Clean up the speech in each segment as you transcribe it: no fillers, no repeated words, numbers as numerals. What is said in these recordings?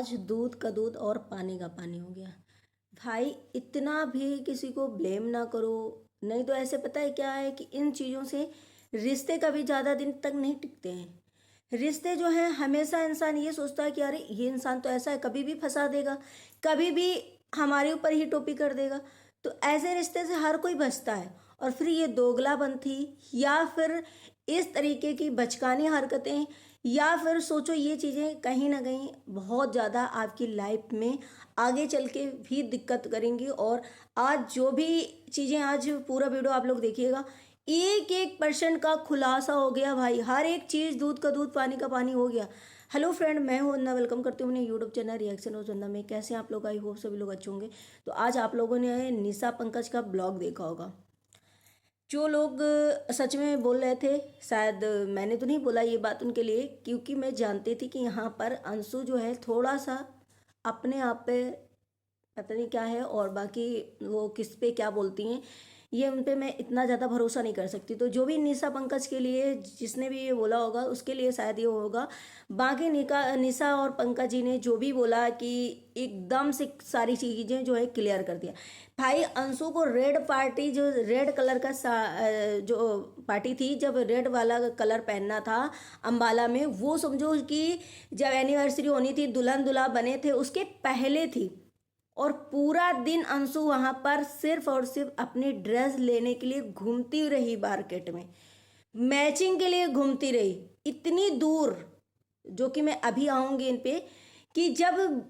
आज दूध का दूध और पानी का पानी हो गया। भाई इतना भी किसी को ब्लेम ना करो। नहीं तो ऐसे पता है क्या है कि इन चीज़ों से रिश्ते कभी ज़्यादा दिन तक नहीं टिकते हैं। रिश्ते जो हैं हमेशा इंसान ये सोचता है कि अरे ये इंसान तो ऐसा है, कभी भी फंसा देगा, कभी भी हमारे ऊपर ही टोपी कर देगा। तो ऐसे रिश्ते से हर कोई बचता है। और फिर ये दोगलापंथी या फिर इस तरीके की बचकानी हरकतें या फिर सोचो ये चीज़ें कहीं ना कहीं बहुत ज़्यादा आपकी लाइफ में आगे चल के भी दिक्कत करेंगी। और आज जो भी चीज़ें, आज पूरा वीडियो आप लोग देखिएगा, एक एक परसेंट का खुलासा हो गया भाई। हर एक चीज़ दूध का दूध पानी का पानी हो गया। हेलो फ्रेंड, मैं हूं वंदना, वेलकम करती हूँ अपने यूट्यूब चैनल रिएक्शन ऑफ वंदना में। कैसे हैं आप लोग? आई होप सभी लोग अच्छे होंगे। तो आज आप लोगों ने निशा पंकज का ब्लॉग देखा होगा। जो लोग सच में बोल रहे थे, शायद मैंने तो नहीं बोला ये बात उनके लिए, क्योंकि मैं जानती थी कि यहाँ पर अंशु जो है थोड़ा सा अपने आप पे पता नहीं क्या है, और बाकी वो किस पे क्या बोलती हैं ये उन पे मैं इतना ज़्यादा भरोसा नहीं कर सकती। तो जो भी निशा पंकज के लिए जिसने भी ये बोला होगा उसके लिए शायद ये होगा। बाकी निशा और पंकज जी ने जो भी बोला कि एकदम से सारी चीज़ें जो है क्लियर कर दिया। भाई अंशु को रेड पार्टी, जो रेड कलर का जो पार्टी थी, जब रेड वाला कलर पहनना था अंबाला में, वो समझो कि जब एनिवर्सरी होनी थी, दुल्हन दूल्हा बने थे, उसके पहले थी। और पूरा दिन अंशु वहां पर सिर्फ और सिर्फ अपनी ड्रेस लेने के लिए घूमती रही, मार्केट में मैचिंग के लिए घूमती रही इतनी दूर। जो कि मैं अभी आऊंगी इन पे, कि जब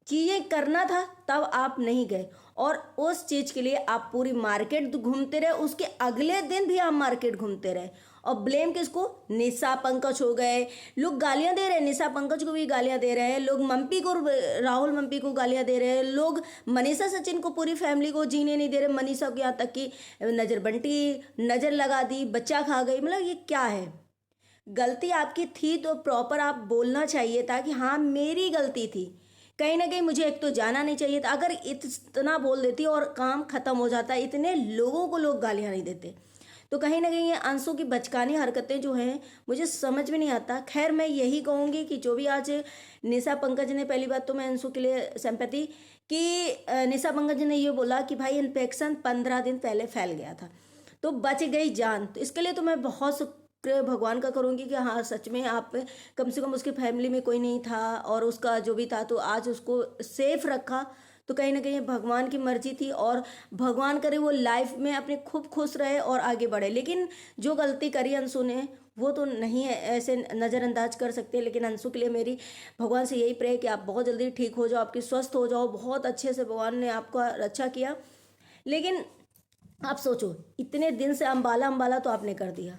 चीजें करना था तब आप नहीं गए, और उस चीज के लिए आप पूरी मार्केट घूमते रहे। उसके अगले दिन भी आप मार्केट घूमते रहे। और ब्लेम किसको? निशा पंकज हो गए। लोग गालियां दे रहे हैं, निशा पंकज को भी गालियां दे रहे हैं लोग, मम्पी को, राहुल मम्पी को गालियां दे रहे हैं लोग, मनीषा सचिन को, पूरी फैमिली को जीने नहीं दे रहे। मनीषा को यहाँ तक कि नजर बंटी, नजर लगा दी, बच्चा खा गई। मतलब ये क्या है? गलती आपकी थी तो प्रॉपर आप बोलना चाहिए था कि हाँ मेरी गलती थी। कहीं ना कहीं मुझे एक तो जाना नहीं चाहिए था। अगर इतना बोल देती और काम खत्म हो जाता, इतने लोगों को लोग गालियां नहीं देते। तो कहीं ना कहीं ये अंशु की बचकानी हरकतें जो हैं मुझे समझ में नहीं आता। खैर मैं यही कहूंगी कि जो भी आज निशा पंकज ने, पहली बात तो मैं अंशु के लिए सिंपैथी कि निशा पंकज ने ये बोला कि भाई इन्फेक्शन 15 दिन पहले फैल गया था तो बच गई जान। तो इसके लिए तो मैं बहुत शुक्र भगवान का करूंगी कि हाँ सच में आप, कम से कम उसकी फैमिली में कोई नहीं था और उसका जो भी था तो आज उसको सेफ रखा। तो कहीं ना कहीं भगवान की मर्जी थी, और भगवान करे वो लाइफ में अपने खूब खुश रहे और आगे बढ़े। लेकिन जो गलती करी अंशु ने वो तो नहीं है ऐसे नज़रअंदाज कर सकते। लेकिन अंशु के लिए मेरी भगवान से यही प्रे कि आप बहुत जल्दी ठीक हो जाओ, आपकी स्वस्थ हो जाओ। बहुत अच्छे से भगवान ने आपका रक्षा किया। लेकिन आप सोचो, इतने दिन से अंबाला अंबाला तो आपने कर दिया।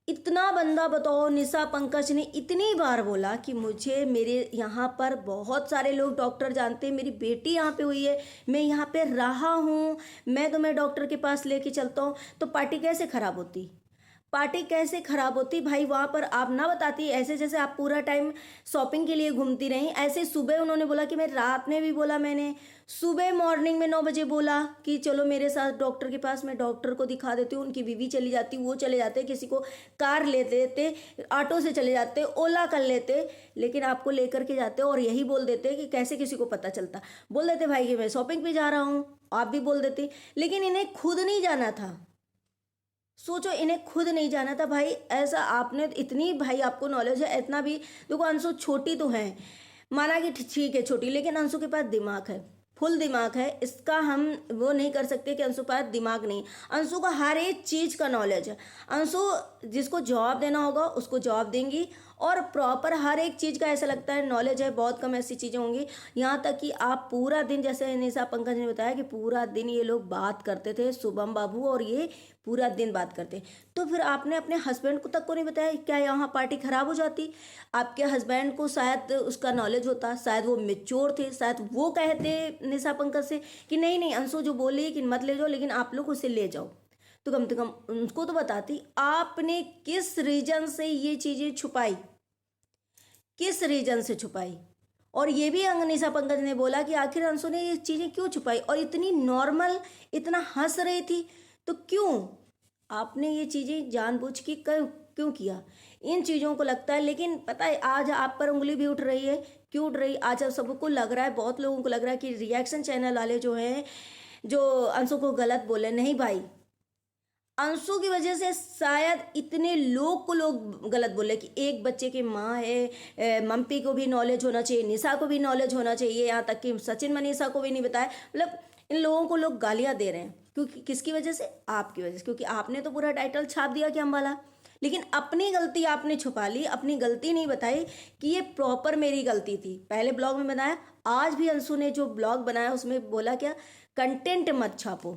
इतना बंदा बताओ, निशा पंकज ने इतनी बार बोला कि मुझे, मेरे यहाँ पर बहुत सारे लोग डॉक्टर जानते हैं, मेरी बेटी यहाँ पे हुई है, मैं यहाँ पे रहा हूँ, मैं तुम्हें डॉक्टर के पास लेके चलता हूँ। तो पार्टी कैसे खराब होती? पार्टी कैसे खराब होती भाई? वहां पर आप ना बताती, ऐसे जैसे आप पूरा टाइम शॉपिंग के लिए घूमती रही। ऐसे सुबह उन्होंने बोला कि मैं, रात में भी बोला मैंने, सुबह मॉर्निंग में 9 बजे बोला कि चलो मेरे साथ डॉक्टर के पास, मैं डॉक्टर को दिखा देती हूँ। उनकी बीवी चली जाती, वो चले जाते, किसी को कार ले देते, ऑटो से चले जाते, ओला कर लेते, लेकिन आपको लेकर के जाते और यही बोल देते कि कैसे किसी को पता चलता। बोल देते भाई कि मैं शॉपिंग पे जा रहा हूँ, आप भी बोल देते। लेकिन इन्हें खुद नहीं जाना था। सोचो, इन्हें खुद नहीं जाना था भाई। ऐसा आपने इतनी, भाई आपको नॉलेज है इतना भी। देखो अंशु छोटी तो है, माना कि ठीक है छोटी, लेकिन अंशु के पास दिमाग है, फुल दिमाग है। इसका हम वो नहीं कर सकते कि अंशु पास दिमाग नहीं। अंशु को हर एक चीज का नॉलेज है। अंशु जिसको जवाब देना होगा उसको जवाब देंगी, और प्रॉपर हर एक चीज का ऐसा लगता है नॉलेज है। बहुत कम ऐसी चीजें होंगी, यहाँ तक कि आप पूरा दिन, जैसे निशा पंकज ने बताया कि पूरा दिन ये लोग बात करते थे, शुभम बाबू और ये पूरा दिन बात करते। तो फिर आपने अपने हस्बैंड को तक को नहीं बताया? क्या यहाँ पार्टी खराब हो जाती? आपके हस्बैंड को शायद उसका नॉलेज होता, शायद वो मेच्योर थे, शायद वो कहते निशा पंकज से कि नहीं नहीं अंशु जो बोली कि मत ले जाओ, लेकिन आप लोग उसे ले जाओ। तो कम से कम उनको तो बताती। आपने किस रीजन से ये चीजें छुपाई? किस रीजन से छुपाई? और ये भी निशा पंकज ने बोला कि आखिर अंशु ने ये चीजें क्यों छुपाई? और इतनी नॉर्मल, इतना हंस रही थी, तो क्यों आपने ये चीजें जानबूझ के क्यों किया? इन चीजों को लगता है। लेकिन पता है आज आप पर उंगली भी उठ रही है क्यों उड़ रही? आज अब सबको लग रहा है, बहुत लोगों को लग रहा है कि रिएक्शन चैनल वाले जो हैं, जो अंशु को गलत बोले। नहीं भाई, अंशु की वजह से शायद इतने लोग को लोग गलत बोले कि एक बच्चे की माँ है। मम्पी को भी नॉलेज होना चाहिए, निशा को भी नॉलेज होना चाहिए, यहाँ तक कि सचिन मनीषा को भी नहीं बताया। मतलब इन लोगों को लोग गालियाँ दे रहे हैं, क्योंकि किसकी वजह से? आपकी वजह से, क्योंकि आपने तो पूरा टाइटल छाप दिया कि अम्बाला, लेकिन अपनी गलती आपने छुपा ली, अपनी गलती नहीं बताई कि ये प्रॉपर मेरी गलती थी। पहले ब्लॉग में बताया, आज भी अंशु ने जो ब्लॉग बनाया उसमें बोला क्या? कंटेंट मत छापो,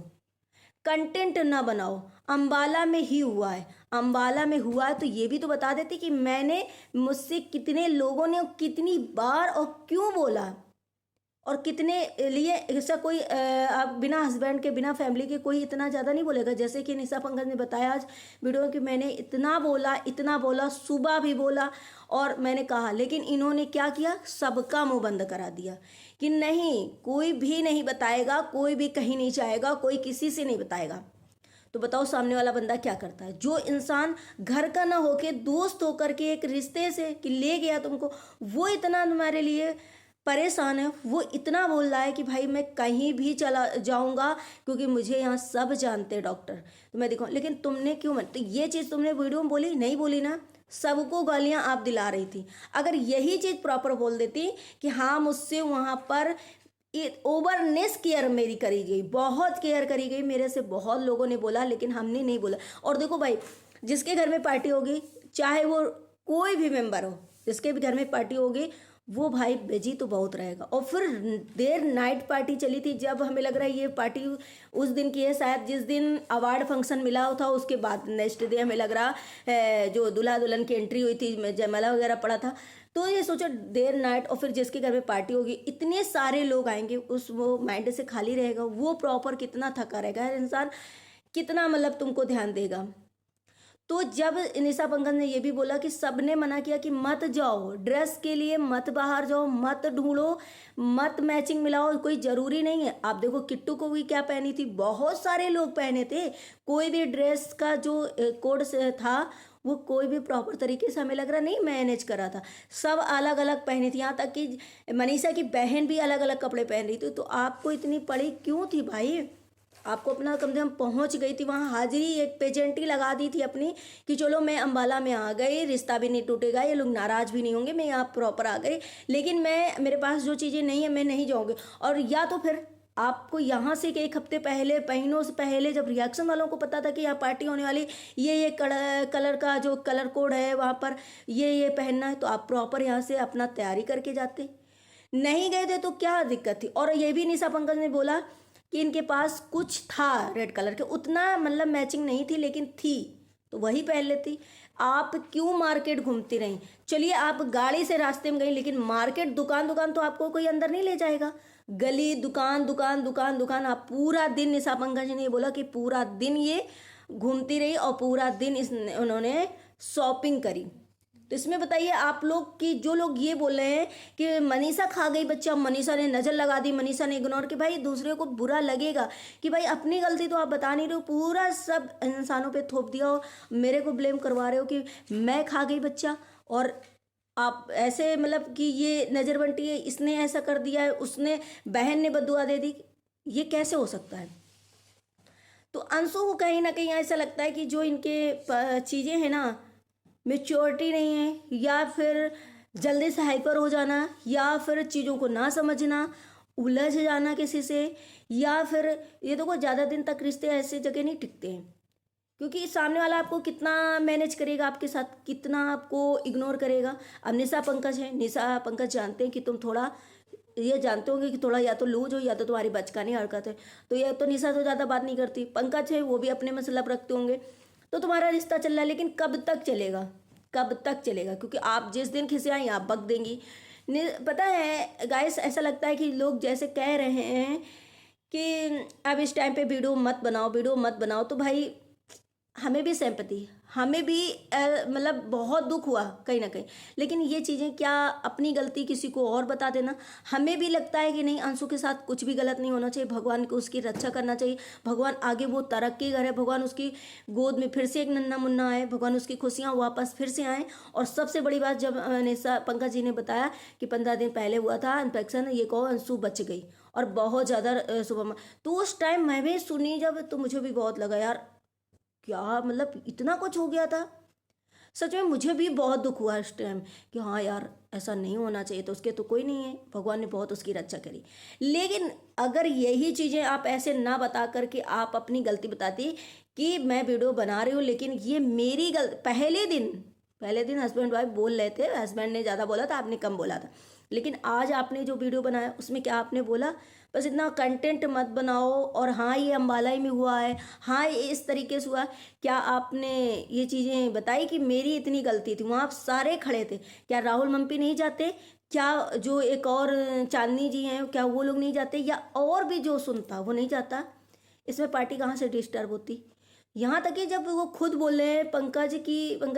कंटेंट ना बनाओ, अम्बाला में ही हुआ है, अम्बाला में हुआ है तो ये भी तो बता देती कि मैंने, मुझसे कितने लोगों ने कितनी बार और क्यों बोला, और कितने लिए। ऐसा कोई आप बिना हस्बैंड के, बिना फैमिली के कोई इतना ज़्यादा नहीं बोलेगा। जैसे कि निशा पंकज ने बताया आज वीडियो में कि मैंने इतना बोला, इतना बोला, सुबह भी बोला और मैंने कहा, लेकिन इन्होंने क्या किया? सबका मुंह बंद करा दिया कि नहीं, कोई भी नहीं बताएगा, कोई भी कहीं नहीं जाएगा, कोई किसी से नहीं बताएगा। तो बताओ सामने वाला बंदा क्या करता है? जो इंसान घर का ना होके दोस्त होकर के एक रिश्ते से कि ले गया तुमको, वो इतना तुम्हारे लिए परेशान है, वो इतना बोल रहा है कि भाई मैं कहीं भी चला जाऊंगा क्योंकि मुझे यहाँ सब जानते हैं डॉक्टर, तो मैं दिखाऊँ। लेकिन तुमने क्यों मत, तो ये चीज़ तुमने वीडियो में बोली नहीं? बोली ना, सबको गालियाँ आप दिला रही थी। अगर यही चीज़ प्रॉपर बोल देती कि हाँ मुझसे वहाँ पर ओवरनेस केयर मेरी करी गई, बहुत केयर करी गई, मेरे से बहुत लोगों ने बोला, लेकिन हमने नहीं बोला। और देखो भाई, जिसके घर में पार्टी होगी, चाहे वो कोई भी मेंबर हो, जिसके भी घर में पार्टी होगी, वो भाई बिजी तो बहुत रहेगा। और फिर देर नाइट पार्टी चली थी, जब हमें लग रहा है ये पार्टी उस दिन की है, शायद जिस दिन अवार्ड फंक्शन मिला था उसके बाद नेक्स्ट डे हमें लग रहा है जो दूल्हा दुल्हन की एंट्री हुई थी, जयमाला वगैरह पड़ा था। तो ये सोचो देर नाइट, और फिर जिसके घर में पार्टी होगी इतने सारे लोग आएंगे, उस वो माइंड से खाली रहेगा, वो प्रॉपर कितना थका रहेगा इंसान, कितना मतलब तुमको ध्यान देगा। तो जब निशा पंकज ने ये भी बोला कि सबने मना किया कि मत जाओ, ड्रेस के लिए मत बाहर जाओ, मत ढूंढो, मत मैचिंग मिलाओ, कोई ज़रूरी नहीं है। आप देखो किट्टू को भी क्या पहनी थी, बहुत सारे लोग पहने थे, कोई भी ड्रेस का जो कोड से था वो कोई भी प्रॉपर तरीके से हमें लग रहा नहीं मैनेज करा था, सब अलग अलग पहनी थी। यहाँ तक कि मनीषा की बहन भी अलग अलग कपड़े पहन रही थी। तो आपको इतनी पड़ी क्यों थी भाई? आपको अपना कम से कम पहुंच गई थी वहाँ, हाजिरी एक पेजेंट ही लगा दी थी अपनी कि चलो मैं अम्बाला में आ गई, रिश्ता भी नहीं टूटेगा, ये लोग नाराज़ भी नहीं होंगे, मैं यहाँ प्रॉपर आ गई, लेकिन मैं, मेरे पास जो चीज़ें नहीं है मैं नहीं जाऊँगी। और या तो फिर आपको यहाँ से कि एक हफ्ते पहले, महीनों से पहले, जब रिएक्शन वालों को पता था कि यहाँ पार्टी होने वाली, ये कलर का जो कलर कोड है वहाँ पर ये पहनना है, तो आप प्रॉपर यहाँ से अपना तैयारी करके जाते। नहीं गए थे तो क्या दिक्कत थी? और ये भी निशा पंकज ने बोला कि इनके पास कुछ था रेड कलर के, उतना मतलब मैचिंग नहीं थी लेकिन थी, तो वही पहन लेती। आप क्यों मार्केट घूमती रही? चलिए आप गाड़ी से रास्ते में गई, लेकिन मार्केट, दुकान दुकान तो आपको कोई अंदर नहीं ले जाएगा, गली दुकान दुकान दुकान दुकान, आप पूरा दिन, निशा पंकज ने बोला कि पूरा दिन ये घूमती रही और पूरा दिन उन्होंने शॉपिंग करी। तो इसमें बताइए आप लोग कि जो लोग ये बोल रहे हैं कि मनीषा खा गई बच्चा, मनीषा ने नज़र लगा दी, मनीषा ने इग्नोर, कि भाई दूसरे को बुरा लगेगा कि भाई अपनी गलती तो आप बता नहीं रहे हो, पूरा सब इंसानों पे थोप दिया हो, मेरे को ब्लेम करवा रहे हो कि मैं खा गई बच्चा, और आप ऐसे मतलब कि ये नज़र बंटी है, इसने ऐसा कर दिया है, उसने बहन ने बददुआ दे दी, ये कैसे हो सकता है? तो अंशु को कहीं ना कहीं ऐसा लगता है कि जो इनके चीज़ें हैं ना, मेच्योरिटी नहीं है, या फिर जल्दी से हाइपर हो जाना, या फिर चीज़ों को ना समझना, उलझ जाना किसी से, या फिर ये देखो ज़्यादा दिन तक रिश्ते ऐसे जगह नहीं टिकते हैं, क्योंकि सामने वाला आपको कितना मैनेज करेगा आपके साथ, कितना आपको इग्नोर करेगा। अब निशा पंकज है, निशा पंकज जानते हैं कि तुम थोड़ा, ये जानते होंगे कि थोड़ा या तो लूज हो या तो तुम्हारी बचकानी हरकत है, तो ये तो निशा तो ज़्यादा बात नहीं करती, पंकज है वो भी अपने मतलब रखते होंगे, तो तुम्हारा रिश्ता चल रहा है, लेकिन कब तक चलेगा? कब तक चलेगा? क्योंकि आप जिस दिन खिसियाएं आप बक देंगी। पता है गाइस, ऐसा लगता है कि लोग जैसे कह रहे हैं कि अब इस टाइम पे वीडियो मत बनाओ, वीडियो मत बनाओ, तो भाई हमें भी सिंपैथी, हमें भी मतलब बहुत दुख हुआ कहीं ना कहीं, लेकिन ये चीज़ें क्या अपनी गलती किसी को और बता देना, हमें भी लगता है कि नहीं अंशु के साथ कुछ भी गलत नहीं होना चाहिए, भगवान को उसकी रक्षा करना चाहिए, भगवान आगे वो तरक्की करे, भगवान उसकी गोद में फिर से एक नन्ना मुन्ना आए, भगवान उसकी खुशियाँ वापस फिर से आएँ। और सबसे बड़ी बात, जब निशा पंकज जी ने बताया कि 15 दिन पहले हुआ था इन्फेक्शन, ये कहो अंशु बच गई और बहुत ज़्यादा सुबह में, तो उस टाइम मैं भी सुनी जब, तो मुझे भी बहुत लगा यार क्या मतलब इतना कुछ हो गया था। सच में मुझे भी बहुत दुख हुआ इस टाइम कि हाँ यार ऐसा नहीं होना चाहिए, तो उसके तो कोई नहीं है, भगवान ने बहुत उसकी रक्षा करी। लेकिन अगर यही चीज़ें आप ऐसे ना बता करके आप अपनी गलती बताती कि मैं वीडियो बना रही हूँ लेकिन ये मेरी पहले दिन हस्बैंड वाइफ बोल रहे थे, हस्बैंड ने ज़्यादा बोला था, आपने कम बोला था, लेकिन आज आपने जो वीडियो बनाया उसमें क्या आपने बोला, बस इतना कंटेंट मत बनाओ और हाँ ये अम्बाला ही में हुआ है, हाँ ये इस तरीके से हुआ। क्या आपने ये चीज़ें बताई कि मेरी इतनी गलती थी, वहाँ आप सारे खड़े थे, क्या राहुल मम्पी नहीं जाते, क्या जो एक और चांदनी जी हैं क्या वो लोग नहीं जाते, या और भी जो सुनता वो नहीं जाता, इसमें पार्टी कहाँ से डिस्टर्ब होती। यहाँ तक कि जब वो खुद बोले हैं पंकज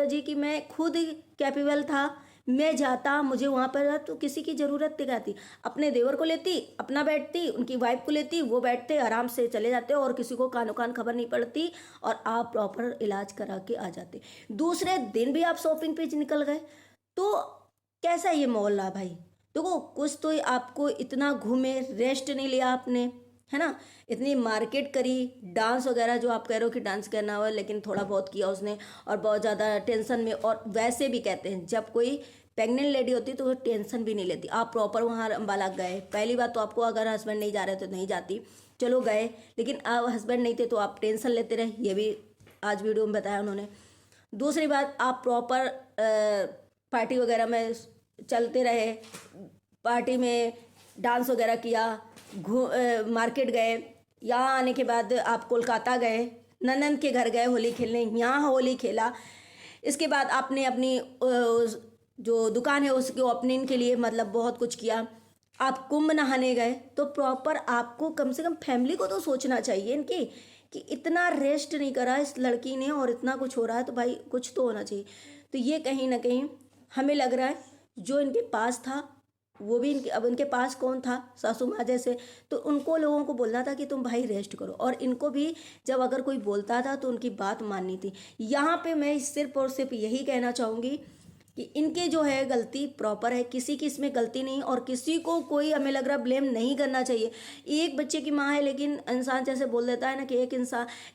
जी की मैं खुद कैपेबल था, मैं जाता, मुझे वहाँ पर तो किसी की ज़रूरत क्या थी, अपने देवर को लेती, अपना बैठती, उनकी वाइफ को लेती, वो बैठते आराम से चले जाते और किसी को कानो कान खबर नहीं पड़ती और आप प्रॉपर इलाज करा के आ जाते। दूसरे दिन भी आप शॉपिंग पे निकल गए, तो कैसा ये माहौल रहा भाई। देखो कुछ तो आपको इतना घूमे, रेस्ट नहीं लिया आपने, है ना, इतनी मार्केट करी, डांस वगैरह जो आप कह रहे हो कि डांस करना हुआ, लेकिन थोड़ा बहुत किया उसने और बहुत ज़्यादा टेंशन में। और वैसे भी कहते हैं जब कोई प्रेग्नेंट लेडी होती तो वो टेंशन भी नहीं लेती। आप प्रॉपर वहाँ अम्बाला गए, पहली बात तो आपको अगर हस्बैंड नहीं जा रहे तो नहीं जाती, चलो गए, लेकिन अब हस्बैंड नहीं थे तो आप टेंशन लेते रहे, ये भी आज वीडियो में बताया उन्होंने। दूसरी बात, आप प्रॉपर पार्टी वगैरह में चलते रहे, पार्टी में डांस वगैरह किया, मार्केट गए, यहाँ आने के बाद आप कोलकाता गए, ननंद के घर गए होली खेलने, यहाँ होली खेला। इसके बाद आपने अपनी जो दुकान है उसके ओपनिंग के लिए मतलब बहुत कुछ किया। आप कुंभ नहाने गए, तो प्रॉपर आपको कम से कम फैमिली को तो सोचना चाहिए इनकी कि इतना रेस्ट नहीं करा इस लड़की ने और इतना कुछ हो रहा है, तो भाई कुछ तो होना चाहिए। तो ये कहीं ना कहीं हमें लग रहा है जो इनके पास था वो भी इनके, अब इनके पास कौन था, सासू माँ जैसे, तो उनको लोगों को बोलना था कि तुम भाई रेस्ट करो, और इनको भी जब अगर कोई बोलता था तो उनकी बात माननी थी। यहाँ पे मैं सिर्फ और सिर्फ यही कहना चाहूँगी कि इनके जो है गलती प्रॉपर है, किसी की इसमें गलती नहीं, और किसी को कोई हमें लग रहा ब्लेम नहीं करना चाहिए। एक बच्चे की माँ है, लेकिन इंसान जैसे बोल देता है ना कि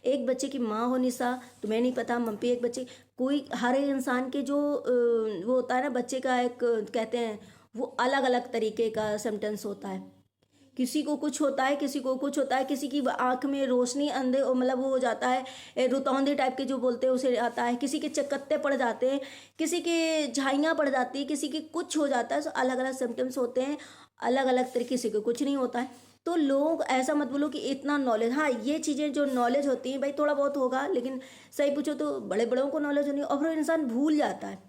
एक बच्चे की माँ हो निशा, तुम्हें नहीं पता मम्पी एक बच्चे, कोई हर एक इंसान के जो वो होता है ना बच्चे का एक कहते हैं वो अलग अलग तरीके का सिम्टम्स होता है, किसी को कुछ होता है, किसी को कुछ होता है, किसी की आंख में रोशनी अंधे मतलब वो हो जाता है, रुतौंधे टाइप के जो बोलते हैं उसे आता है, किसी के चक्कत्ते पड़ जाते हैं, किसी के झाइयाँ पड़ जाती है, किसी के कुछ हो जाता है, तो अलग अलग सिम्टम्स होते हैं, अलग अलग तरीके, किसी को कुछ नहीं होता है। तो लोग ऐसा मत बोलो कि इतना नॉलेज, हाँ ये चीज़ें जो नॉलेज होती हैं भाई थोड़ा बहुत होगा, लेकिन सही पूछो तो बड़े बड़ों को नॉलेज होनी, और फिर इंसान भूल जाता है।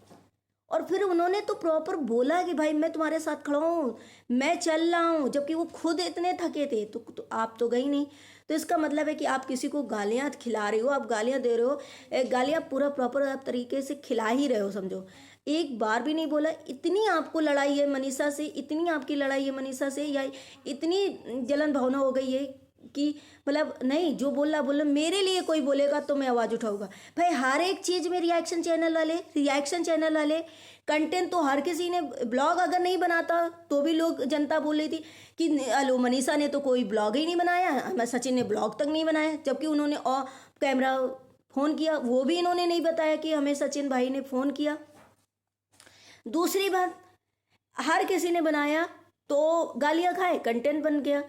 और फिर उन्होंने तो प्रॉपर बोला कि भाई मैं तुम्हारे साथ खड़ा हूँ, मैं चल रहा हूँ, जबकि वो खुद इतने थके थे, तो आप तो गई नहीं। तो इसका मतलब है कि आप किसी को गालियाँ खिला रहे हो, आप गालियाँ दे रहे हो, गालियाँ पूरा प्रॉपर आप तरीके से खिला ही रहे हो समझो। एक बार भी नहीं बोला इतनी आपको लड़ाई है मनीषा से, इतनी आपकी लड़ाई है मनीषा से, या इतनी जलन भावना हो गई है कि मतलब नहीं, जो बोला मेरे लिए कोई बोलेगा तो मैं आवाज़ उठाऊंगा। भाई हर एक चीज़ में रिएक्शन चैनल वाले कंटेंट तो हर किसी ने, ब्लॉग अगर नहीं बनाता तो भी लोग जनता बोल रही थी कि अलो मनीषा ने तो कोई ब्लॉग ही नहीं बनाया, मैं सचिन ने ब्लॉग तक नहीं बनाया, जबकि उन्होंने ऑफ कैमरा फ़ोन किया, वो भी इन्होंने नहीं बताया कि हमें सचिन भाई ने फ़ोन किया। दूसरी बात, हर किसी ने बनाया तो गालियाँ खाए, कंटेंट बन गया,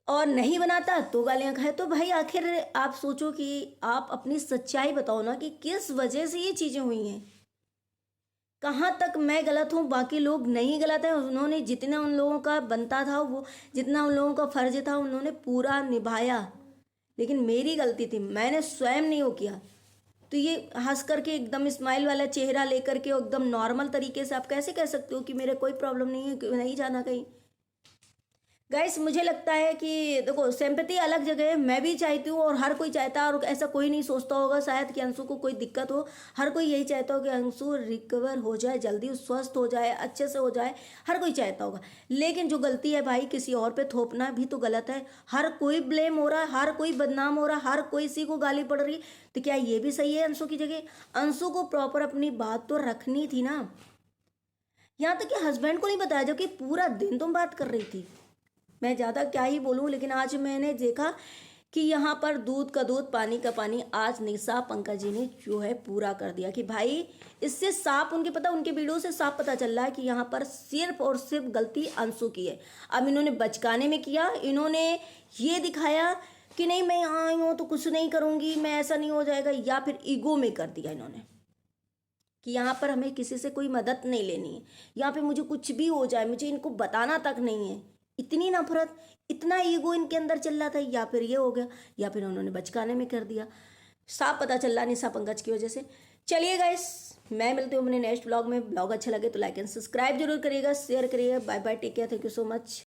और नहीं बनाता तो गालियाँ खाए। तो भाई आखिर आप सोचो कि आप अपनी सच्चाई बताओ ना कि किस वजह से ये चीज़ें हुई हैं, कहाँ तक मैं गलत हूँ, बाकी लोग नहीं गलत है, उन्होंने जितना उन लोगों का बनता था, वो जितना उन लोगों का फर्ज था उन्होंने पूरा निभाया, लेकिन मेरी गलती थी, मैंने स्वयं नहीं वो किया। तो ये हंस करके एकदम स्माइल वाला चेहरा लेकर के एकदम नॉर्मल तरीके से आप कैसे कह सकते हो कि मेरे कोई प्रॉब्लम नहीं है, नहीं जाना कहीं। गाइस मुझे लगता है कि देखो सिंपैथी अलग जगह है, मैं भी चाहती हूँ और हर कोई चाहता है, और ऐसा कोई नहीं सोचता होगा शायद कि अंशु को कोई दिक्कत हो। हर कोई यही चाहता हो कि अंशु रिकवर हो जाए, जल्दी स्वस्थ हो जाए, अच्छे से हो जाए, हर कोई चाहता होगा। लेकिन जो गलती है भाई किसी और पे थोपना भी तो गलत है। हर कोई ब्लेम हो रहा है, हर कोई बदनाम हो रहा है, हर कोई इसी को गाली पड़ रही है, तो क्या ये भी सही है अंशु की जगह? अंशु को प्रॉपर अपनी बात तो रखनी थी ना। यहाँ तक कि हस्बैंड को नहीं बताया, जबकि पूरा दिन तुम बात कर रही थी। मैं ज़्यादा क्या ही बोलूँ, लेकिन आज मैंने देखा कि यहाँ पर दूध का दूध पानी का पानी आज निशा पंकज जी ने जो है पूरा कर दिया कि भाई इससे साफ उनके वीडियो से साफ पता चल रहा है कि यहाँ पर सिर्फ और सिर्फ गलती अंशु की है। अब इन्होंने बचकाने में किया, इन्होंने ये दिखाया कि नहीं मैं यहाँ आई हूँ तो कुछ नहीं करूँगी, मैं ऐसा नहीं हो जाएगा, या फिर ईगो में कर दिया इन्होंने कि यहाँ पर हमें किसी से कोई मदद नहीं लेनी है, यहाँ पे मुझे कुछ भी हो जाए मुझे इनको बताना तक नहीं है। इतनी नफरत, इतना ईगो इनके अंदर चल रहा था, या फिर ये हो गया, या फिर उन्होंने बचकाने में कर दिया। साफ पता चल रहा निशा पंकज की वजह से। चलिए गाइस, मैं मिलती हूँ अपने नेक्स्ट ब्लॉग में। ब्लॉग अच्छा लगे तो लाइक एंड सब्सक्राइब जरूर करिएगा, शेयर करिएगा। Bye bye, take care, thank you so much.